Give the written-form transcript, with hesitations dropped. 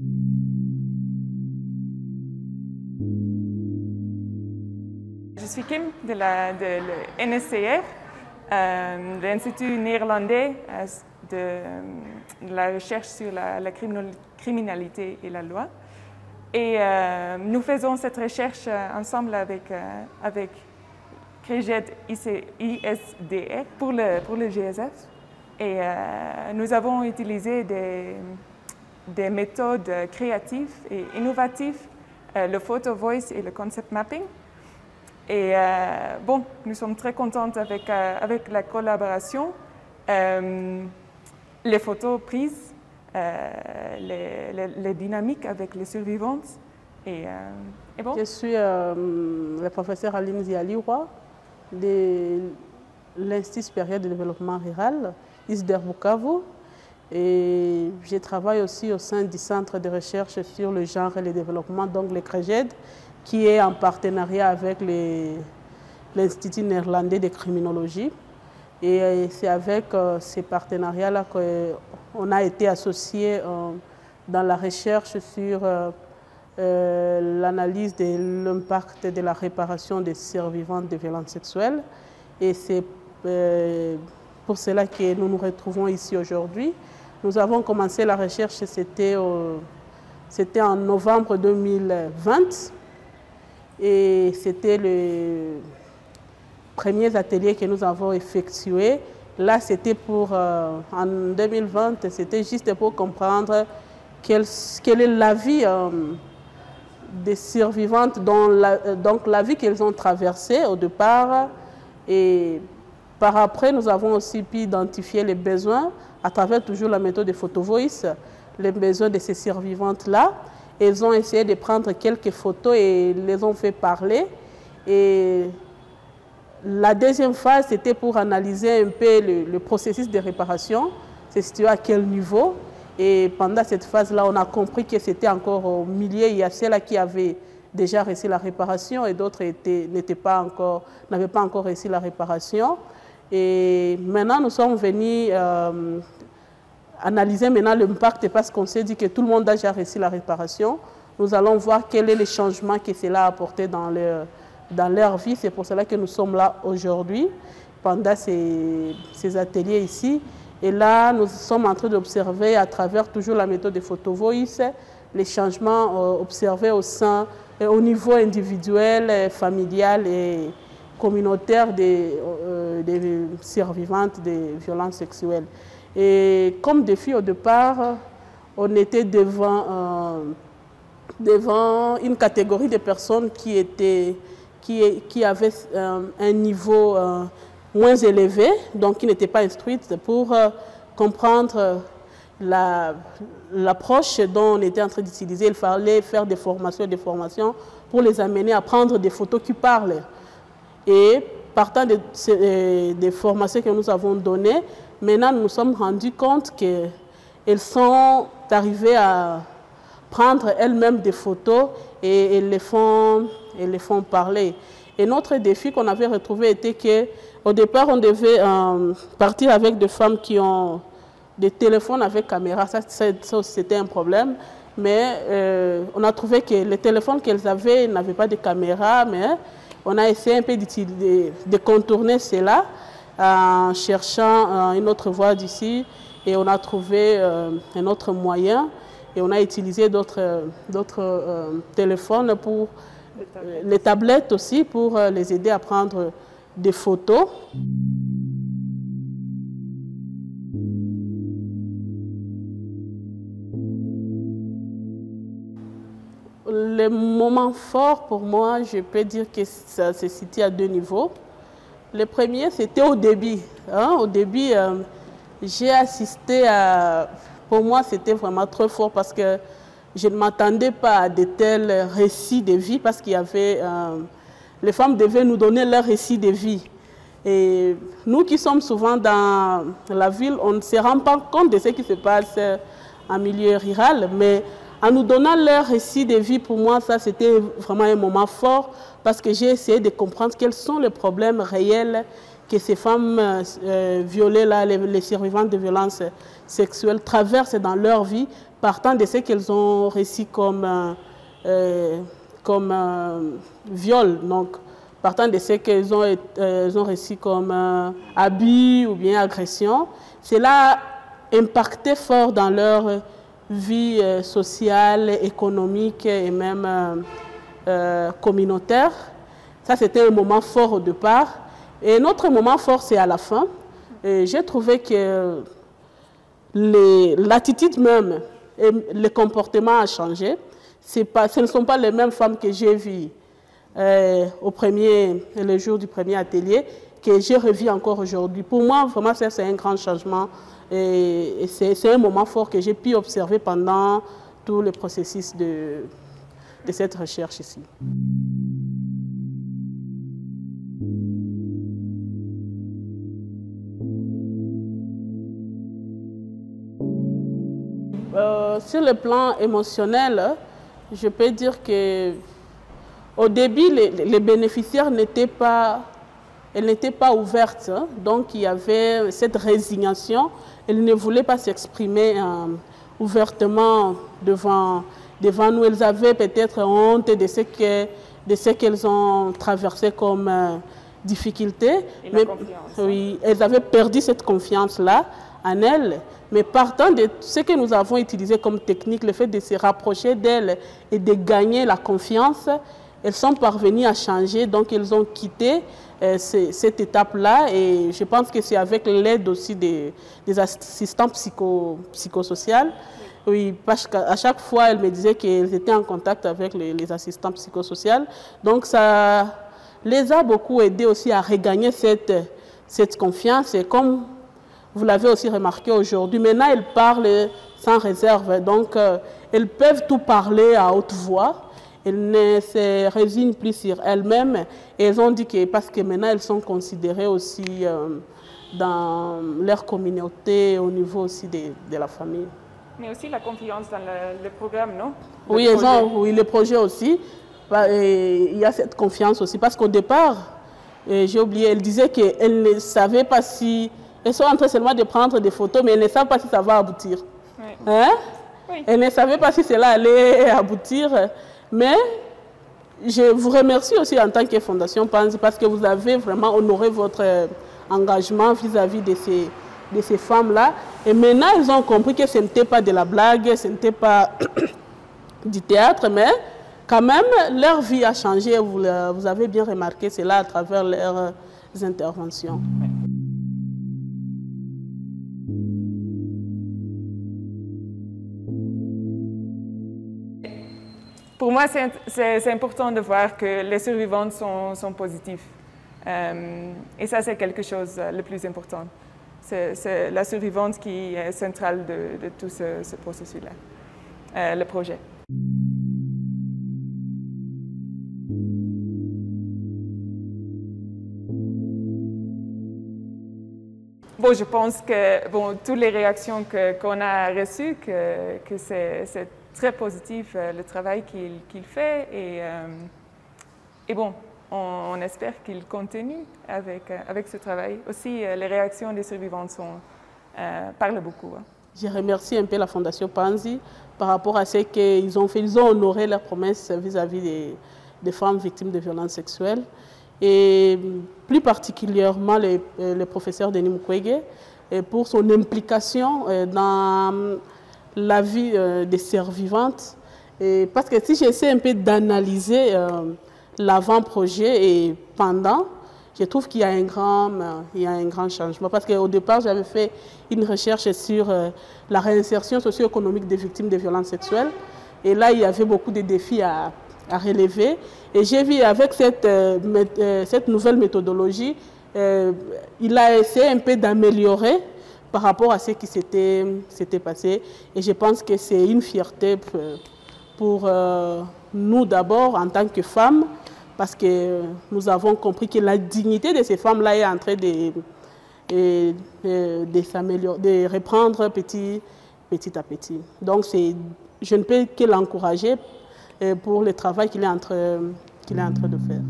Je suis Kim de l'NSCR, l'Institut néerlandais de la recherche sur la criminalité et la loi. Et nous faisons cette recherche ensemble avec CREGED ISDR pour le GSF. Et nous avons utilisé des méthodes créatives et innovatives, le photo voice et le concept mapping. Et bon, nous sommes très contentes avec la collaboration, les photos prises, les dynamiques avec les survivantes. Et bon. Je suis la professeure Aline Zialiwa de l'Institut supérieur de développement rural, ISDR Bukavu. Et je travaille aussi au sein du Centre de recherche sur le genre et le développement, donc le CREGED, qui est en partenariat avec l'Institut néerlandais de criminologie. Et c'est avec ces partenariats-là qu'on a été associés dans la recherche sur l'analyse de l'impact de la réparation des survivantes de violences sexuelles. Et c'est pour cela que nous nous retrouvons ici aujourd'hui. Nous avons commencé la recherche, c'était en novembre 2020. Et c'était le premier atelier que nous avons effectué. Là, c'était en 2020, c'était juste pour comprendre quelle est la vie des survivantes, donc la vie qu'elles ont traversée au départ. Et par après, nous avons aussi pu identifier les besoins à travers toujours la méthode de photo voice, les besoins de ces survivantes-là. Elles ont essayé de prendre quelques photos et les ont fait parler. Et la deuxième phase, c'était pour analyser un peu le processus de réparation, c'est situé à quel niveau. Et pendant cette phase-là, on a compris que c'était encore au milieu. Il y a ceux-là qui avaient déjà reçu la réparation et d'autres n'avaient pas encore reçu la réparation. Et maintenant, nous sommes venus analyser maintenant l'impact parce qu'on s'est dit que tout le monde a déjà reçu la réparation. Nous allons voir quel est le changement que cela a apporté dans leur vie. C'est pour cela que nous sommes là aujourd'hui, pendant ces ateliers ici. Et là, nous sommes en train d'observer à travers toujours la méthode de photo voice, les changements observés au niveau individuel, familial et communautaire des survivantes des violences sexuelles. Et comme défi au départ, on était devant une catégorie de personnes qui avaient un niveau moins élevé, donc qui n'étaient pas instruites, pour comprendre l'approche dont on était en train d'utiliser. Il fallait faire des formations pour les amener à prendre des photos qui parlent. Et partant des formations que nous avons données, maintenant nous nous sommes rendus compte qu'elles sont arrivées à prendre elles-mêmes des photos et elles les font parler. Et notre défi qu'on avait retrouvé était qu'au départ, on devait partir avec des femmes qui ont des téléphones avec caméra. Ça c'était un problème. Mais on a trouvé que les téléphones qu'elles avaient n'avaient pas de caméra, mais on a essayé un peu de contourner cela en cherchant une autre voie d'ici et on a trouvé un autre moyen et on a utilisé d'autres téléphones, les tablettes aussi, pour les aider à prendre des photos. Le moment fort pour moi, je peux dire que ça se situe à deux niveaux. Le premier, c'était au début. Au début, j'ai assisté à... Pour moi, c'était vraiment trop fort parce que je ne m'attendais pas à de tels récits de vie parce qu'il y avait... les femmes devaient nous donner leur récit de vie. Et nous qui sommes souvent dans la ville, on ne se rend pas compte de ce qui se passe en milieu rural, mais en nous donnant leur récit de vie, pour moi, ça c'était vraiment un moment fort parce que j'ai essayé de comprendre quels sont les problèmes réels que ces femmes violées, là, les survivantes de violences sexuelles traversent dans leur vie, partant de ce qu'elles ont reçu comme viol, donc partant de ce qu'elles ont reçu comme abus ou bien agression, cela a impacté fort dans leur vie sociale, économique et même communautaire. Ça, c'était un moment fort au départ. Et notre moment fort, c'est à la fin. J'ai trouvé que l'attitude même et le comportement a changé. Ce ne sont pas les mêmes femmes que j'ai vues le jour du premier atelier, que j'ai revu encore aujourd'hui. Pour moi, vraiment, c'est un grand changement et c'est un moment fort que j'ai pu observer pendant tout le processus de cette recherche ici. Sur le plan émotionnel, je peux dire que au début, les bénéficiaires n'étaient pas ouvertes. Hein. Donc, il y avait cette résignation. Elles ne voulaient pas s'exprimer ouvertement devant nous. Elles avaient peut-être honte de ce qu'elles ont traversé comme difficulté. Mais, oui, elles avaient perdu cette confiance-là en elles. Mais partant de ce que nous avons utilisé comme technique, le fait de se rapprocher d'elles et de gagner la confiance, elles sont parvenues à changer, donc elles ont quitté cette étape-là et je pense que c'est avec l'aide aussi des assistants psychosociaux. Oui, parce qu'à chaque fois, elles me disaient qu'elles étaient en contact avec les assistants psychosociaux. Donc ça les a beaucoup aidées aussi à regagner cette confiance et comme vous l'avez aussi remarqué aujourd'hui, maintenant elles parlent sans réserve, donc elles peuvent tout parler à haute voix. Elles ne se résignent plus sur elles-mêmes et elles ont dit que parce que maintenant elles sont considérées aussi dans leur communauté, au niveau aussi de la famille. Mais aussi la confiance dans le programme, non? Oui, oui, le projet aussi. Et il y a cette confiance aussi parce qu'au départ, j'ai oublié, elles disaient qu'elles ne savaient pas si... Elles sont en train seulement de prendre des photos, mais elles ne savent pas si ça va aboutir. Oui. Hein? Oui. Elles ne savaient pas si cela allait aboutir. Mais je vous remercie aussi en tant que Fondation Panzi parce que vous avez vraiment honoré votre engagement vis-à-vis de ces femmes-là. Et maintenant, elles ont compris que ce n'était pas de la blague, ce n'était pas du théâtre, mais quand même, leur vie a changé. Vous avez bien remarqué cela à travers leurs interventions. Oui. Pour moi, c'est important de voir que les survivantes sont positifs. Et ça, c'est quelque chose le plus important. C'est la survivante qui est centrale de tout ce processus-là, le projet. Bon, je pense que toutes les réactions qu'on a reçues, que c'est très positif le travail qu'il fait et bon, on espère qu'il continue avec ce travail. Aussi, les réactions des survivantes parlent beaucoup. Hein. Je remercie un peu la Fondation Panzi par rapport à ce qu'ils ont fait. Ils ont honoré leurs promesses vis-à-vis des femmes victimes de violences sexuelles et plus particulièrement le professeur Denis Mukwege pour son implication dans la vie des survivantes. Parce que si j'essaie un peu d'analyser l'avant-projet et pendant, je trouve qu'il y a un grand changement. Parce qu'au départ, j'avais fait une recherche sur la réinsertion socio-économique des victimes de violences sexuelles. Et là, il y avait beaucoup de défis à relever. Et j'ai vu avec cette nouvelle méthodologie, il a essayé un peu d'améliorer par rapport à ce qui s'était passé. Et je pense que c'est une fierté pour nous d'abord en tant que femmes, parce que nous avons compris que la dignité de ces femmes-là est en train de s'améliorer, de reprendre petit à petit. Donc je ne peux que l'encourager pour le travail qu'il est en train de faire.